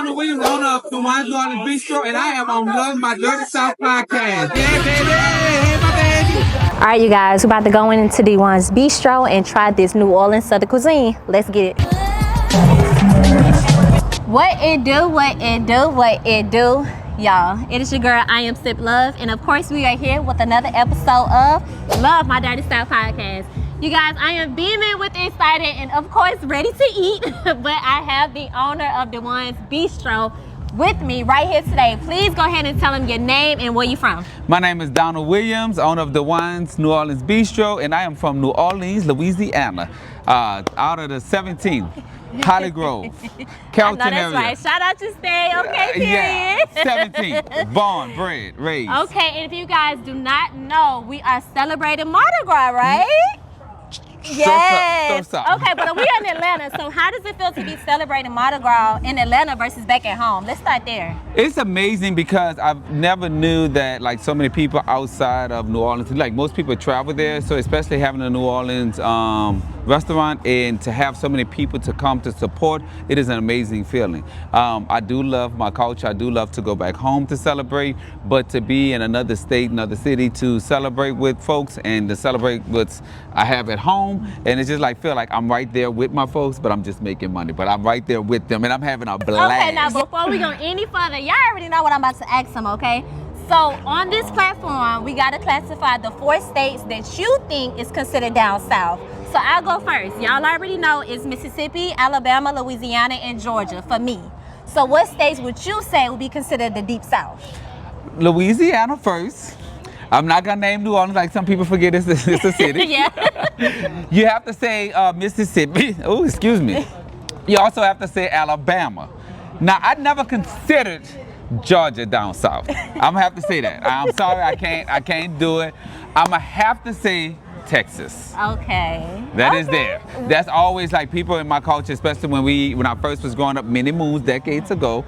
Donald Williams, owner of the Wines New Orleans Bistro, and I am on Love My Dirty South podcast. Yeah, baby. Hey, my baby. All right, you guys, we're about to go into D1's Bistro and try this New Orleans Southern cuisine. Let's get it. What it do, what it do, what it do, y'all. It is your girl, I Am Sip Love, and of course we are here with another episode of Love My Dirty South podcast. You guys, I am beaming with excited and of course ready to eat, but I have the owner of D1's Bistro with me right here today. Please go ahead and tell him your name and where you from. My name is Donald Williams, owner of D1's New Orleans Bistro, and I am from New Orleans, Louisiana, out of the 17th, Holly Grove, Carrollton area. That's right. Shout out to Stay, okay, period. Yeah, 17th, born, bred, raised. Okay, and if you guys do not know, we are celebrating Mardi Gras, right? Yes. Okay, but we're in Atlanta, so how does it feel to be celebrating Mardi Gras in Atlanta versus back at home? Let's start there. It's amazing because I've never knew that like so many people outside of New Orleans, like most people travel there, so especially having a New Orleans restaurant and to have so many people to come to support, it is an amazing feeling. I do love my culture, I do love to go back home to celebrate, but to be in another state, another city to celebrate with folks and to celebrate what I have at home, and it's just like feel like I'm right there with my folks, but I'm just making money, but I'm right there with them and I'm having a blast. Okay, now before we go any further, y'all already know what I'm about to ask them, okay? So on this platform, we gotta classify the 4 states that you think is considered down south. So I'll go first. Y'all already know it's Mississippi, Alabama, Louisiana, and Georgia for me. So what states would you say would be considered the deep south? Louisiana first. I'm not gonna name New Orleans like some people forget it's a city. Yeah. You have to say Mississippi. Oh, excuse me. You also have to say Alabama. Now, I never considered Georgia down south. I'm gonna have to say that. I'm sorry, I can't do it. I'm gonna have to say Texas. Okay. That is there. That's always like people in my culture, especially when I first was growing up many moons, decades ago,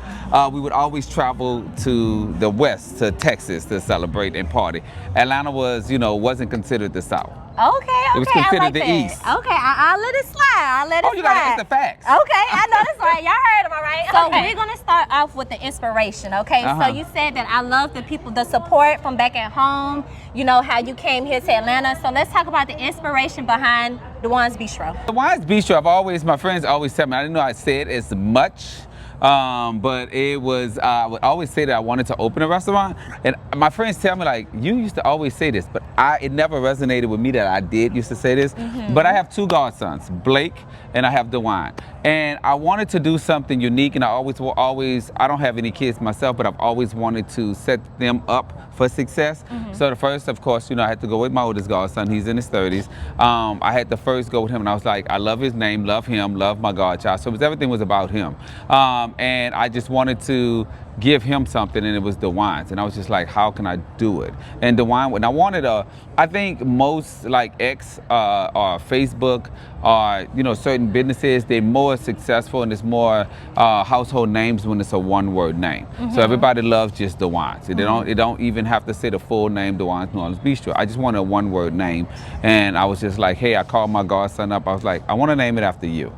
we would always travel to the west, to Texas to celebrate and party. Atlanta wasn't considered the south. Okay, it was considered I like the that. east. Okay, I'll let it slide. You gotta ask the facts. Okay, I know that's right. Y'all heard them, all right? So we're gonna start off with the inspiration, okay? So you said that I love the support from back at home, you know, how you came here to Atlanta. So let's talk about the inspiration behind D1's Bistro. D1's Bistro, my friends always tell me, I didn't know I said as much. But it was, I would always say that I wanted to open a restaurant, and my friends tell me like, you used to always say this, but it never resonated with me that I used to say this. But I have 2 godsons, Blake and I have DeWine, and I wanted to do something unique, and I don't have any kids myself, but I've always wanted to set them up for success. So the first, of course, I had to go with my oldest godson. He's in his 30s. I had to first go with him, and I was like, I love his name, love him, love my godchild. So everything was about him. And I just wanted to give him something, and it was DeWine's. And I was just like, how can I do it? And DeWine, and I wanted I think most like X or Facebook or certain businesses, they're more successful and it's more household names when it's a one-word name. So everybody loves just DeWine's. They don't even have to say the full name, DeWine's New Orleans Bistro. I just wanted a one-word name, and I was just like, hey, I called my godson up. I was like, I want to name it after you.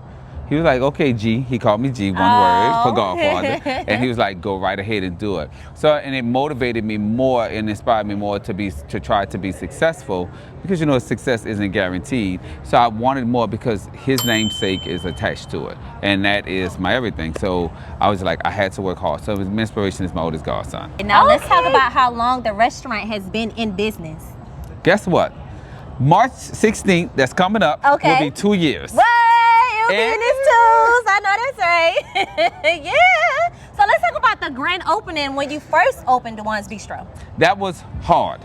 He was like, okay, G. He called me G, one word for Godfather. And he was like, go right ahead and do it. So, and it motivated me more and inspired me more to try to be successful, because success isn't guaranteed. So I wanted more because his namesake is attached to it. And that is my everything. So I was like, I had to work hard. So his inspiration is my oldest godson. Now let's talk about how long the restaurant has been in business. Guess what? March 16th, that's coming up, will be 2 years. What? You'll be in his tools. I know that's right. Yeah. So let's talk about the grand opening when you first opened D1's Bistro. That was hard.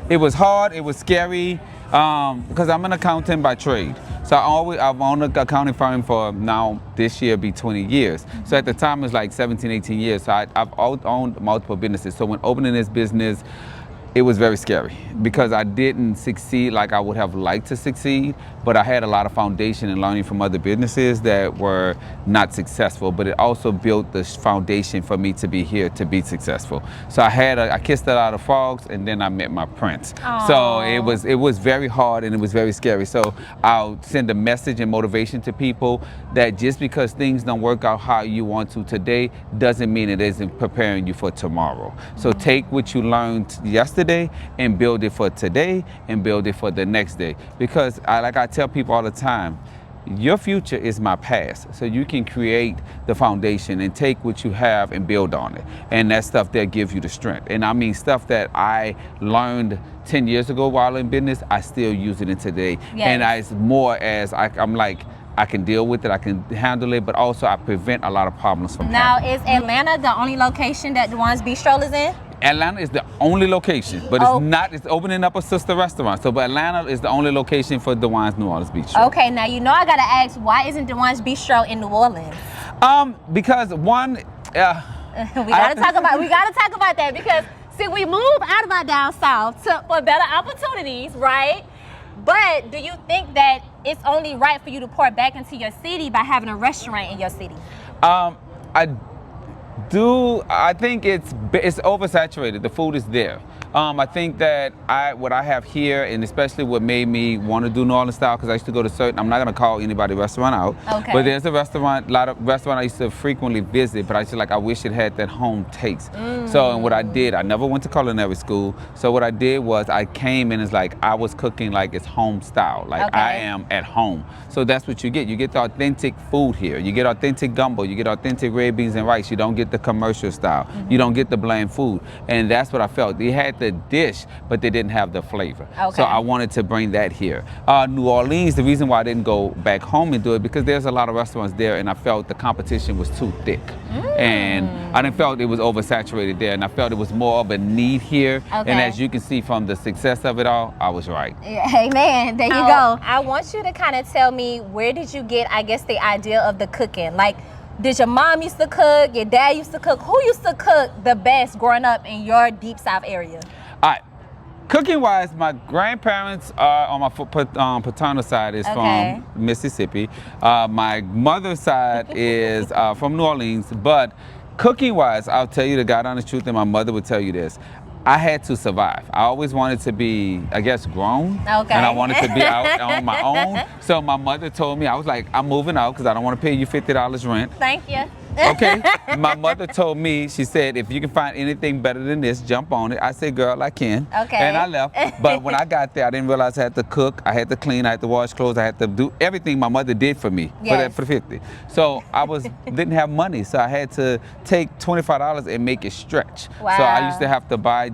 It was hard. It was scary because I'm an accountant by trade. So I've owned an accounting firm for now this year be 20 years. So at the time it was like 17, 18 years. So I've owned multiple businesses. So when opening this business, it was very scary because I didn't succeed like I would have liked to succeed, but I had a lot of foundation and learning from other businesses that were not successful, but it also built the foundation for me to be here to be successful. So I kissed a lot of frogs, and then I met my prince. Aww. So it was very hard and it was very scary. So I'll send a message and motivation to people that just because things don't work out how you want to today doesn't mean it isn't preparing you for tomorrow. So take what you learned yesterday and build it for today and build it for the next day. Because like I tell people all the time, your future is my past. So you can create the foundation and take what you have and build on it. And that's stuff that gives you the strength. And I mean stuff that I learned 10 years ago while in business, I still use it in today. Yes. And it's more as I'm like, I can deal with it, I can handle it, but also I prevent a lot of problems from happening. Now, is Atlanta the only location that Dewan's Bistro is in? Atlanta is the only location, but it's opening up a sister restaurant. So, but Atlanta is the only location for Dewan's New Orleans Bistro. Okay, now you know I gotta ask, why isn't Dewan's Bistro in New Orleans? Because one, we gotta talk about that because see, we moved out of our down south for better opportunities, right? But do you think that it's only right for you to pour back into your city by having a restaurant in your city? I think it's oversaturated. The food is there. I think that what I have here, and especially what made me want to do New Orleans style, because I used to go to certain, I'm not going to call anybody restaurant out, but there's a lot of restaurants I used to frequently visit, but I wish it had that home taste. So, and what I did, I never went to culinary school, so what I did was I came in, it's like I was cooking like it's home style, like I am at home. So that's what you get. You get the authentic food here. You get authentic gumbo, you get authentic red beans and rice. You don't get the commercial style. You don't get the bland food. And that's what I felt. They had the dish, but they didn't have the flavor. So I wanted to bring that here. New Orleans, the reason why I didn't go back home and do it, because there's a lot of restaurants there and I felt the competition was too thick. And I didn't felt it was oversaturated there, and I felt it was more of a need here. And as you can see from the success of it all, I was right. Hey man, there you go. I want you to kind of tell me, where did you get, I guess, the idea of the cooking? Like, did your mom used to cook, your dad used to cook? Who used to cook the best growing up in your Deep South area? All right. Cooking wise, my grandparents are on my paternal side is from Mississippi. My mother's side is from New Orleans. But cooking wise, I'll tell you the God honest truth, and my mother would tell you this. I had to survive. I always wanted to be, I guess, grown. And I wanted to be out on my own. So my mother told me, I was like, I'm moving out because I don't want to pay you $50 rent. Thank you. Okay. My mother told me, she said, if you can find anything better than this, jump on it. I said, girl, I can. And I left. But when I got there, I didn't realize I had to cook, I had to clean, I had to wash clothes, I had to do everything my mother did for me for 50. So I didn't have money, so I had to take $25 and make it stretch. So I used to have to buy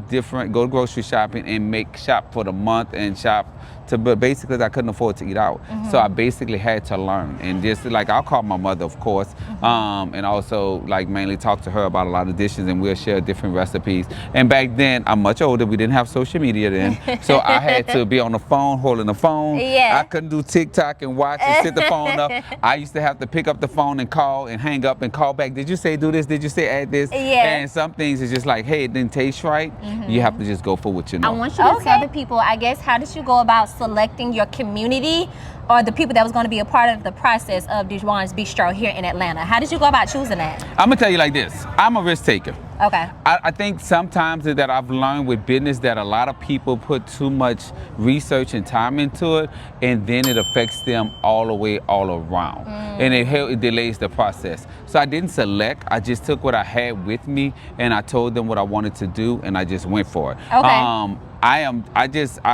go grocery shopping and shop for the month and shop but basically I couldn't afford to eat out. So I basically had to learn, and just like I'll call my mother, of course, and also like mainly talk to her about a lot of dishes, and we'll share different recipes. And back then, I'm much older, we didn't have social media then, so I had to be on the phone, holding the phone. I couldn't do TikTok and watch and sit the phone up. I used to have to pick up the phone and call and hang up and call back. Did you say do this? Did you say add this? And some things is just like, hey, it didn't taste right. You have to just go for what you know. I want you to tell the people, I guess, how did you go about selecting your community or the people that was going to be a part of the process of Dewan's Bistro here in Atlanta? How did you go about choosing that? I'm gonna tell you like this. I'm a risk taker. Okay. I think sometimes that I've learned with business that a lot of people put too much research and time into it, and then it affects them all the way all around. And it delays the process. So I didn't select, I just took what I had with me and I told them what I wanted to do and I just went for it. I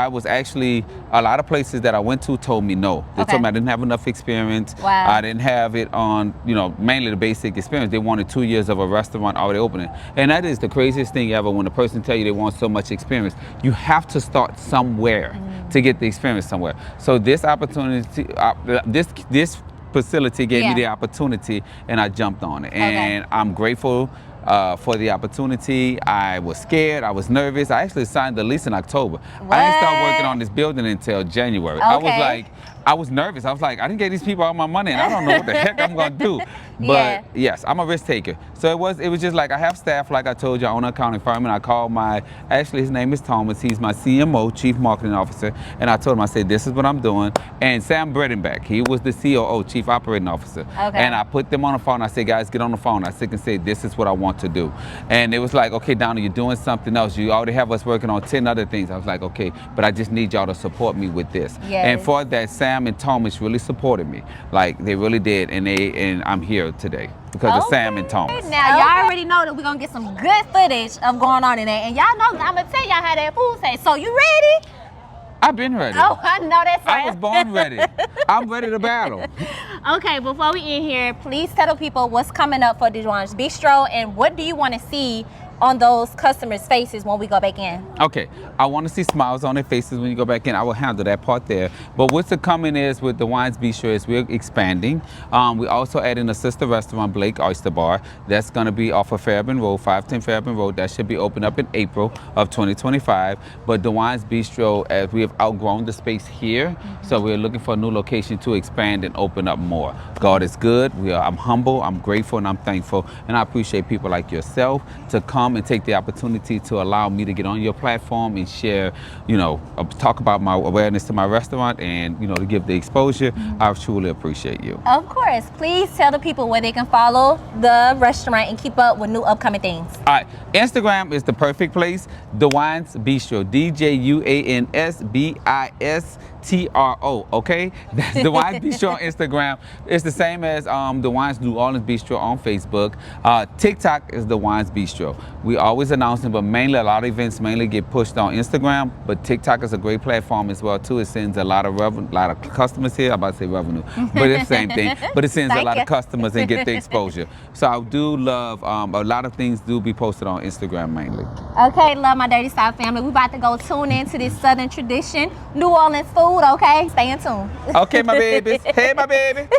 was actually, a lot of places that I went to told me no. They told me I didn't have enough experience. I didn't have it on, mainly the basic experience. They wanted 2 years of a restaurant already opening. And that is the craziest thing ever, when a person tell you they want so much experience. You have to start somewhere to get the experience somewhere. So this opportunity, this facility gave me the opportunity, and I jumped on it. And I'm grateful for the opportunity. I was scared, I was nervous. I actually signed the lease in October. I didn't start working on this building until January. I was like, I was nervous. I was like, I didn't get these people all my money, and I don't know what the heck I'm gonna do. But Yeah. yes, I'm a risk taker. So it was just like I have staff, like I told you, I own an accounting firm, and I called actually his name is Thomas. He's my CMO, Chief Marketing Officer, and I told him, I said, this is what I'm doing. And Sam Bredenbeck, he was the COO, Chief Operating Officer. Okay. And I put them on the phone. I said, guys, get on the phone. I said, this is what I want to do. And it was like, okay, Donna, you're doing something else. You already have us working on 10 other things. I was like, okay, but I just need y'all to support me with this. Yes. And for that, Sam and Thomas really supported me. Like, they really did. And I'm here today because of Sam and Thomas. Now, y'all already know that we're going to get some good footage of going on in there. And y'all know, I'm going to tell y'all how that food tastes. So, you ready? I've been ready. Oh, I know that's right. I was born ready. I'm ready to battle. Okay, before we end here, please tell the people what's coming up for Dewan's Bistro and what do you want to see on those customers' faces when we go back in? Okay, I want to see smiles on their faces when you go back in. I will handle that part there. But what's coming is with Dewan's Bistro is we're expanding. We also adding a sister restaurant, Blake Oyster Bar. That's going to be off of Fairbairn Road, 510 Fairbairn Road. That should be open up in April of 2025. But Dewan's Bistro, as we have outgrown the space here, so we're looking for a new location to expand and open up more. God is good. I'm humble, I'm grateful, and I'm thankful. And I appreciate people like yourself to come and take the opportunity to allow me to get on your platform and share, talk about my awareness to my restaurant and, to give the exposure. I truly appreciate you. Of course. Please tell the people where they can follow the restaurant and keep up with new upcoming things. All right, Instagram is the perfect place. Dewan's Bistro, DJUANSBISTRO, okay? That's Dewan's Bistro on Instagram. It's the same as Dewan's New Orleans Bistro on Facebook. TikTok is Dewan's Bistro. We always announcing, but mainly a lot of events mainly get pushed on Instagram, but TikTok is a great platform as well too. It sends a lot of customers here. I'm about to say revenue, but it's the same thing. But it sends a lot of customers and get the exposure. So I do love, a lot of things do be posted on Instagram mainly. Okay, love my Dirty South family. We about to go tune into this Southern tradition, New Orleans food, okay? Stay in tune. Okay, my babies. Hey, my baby.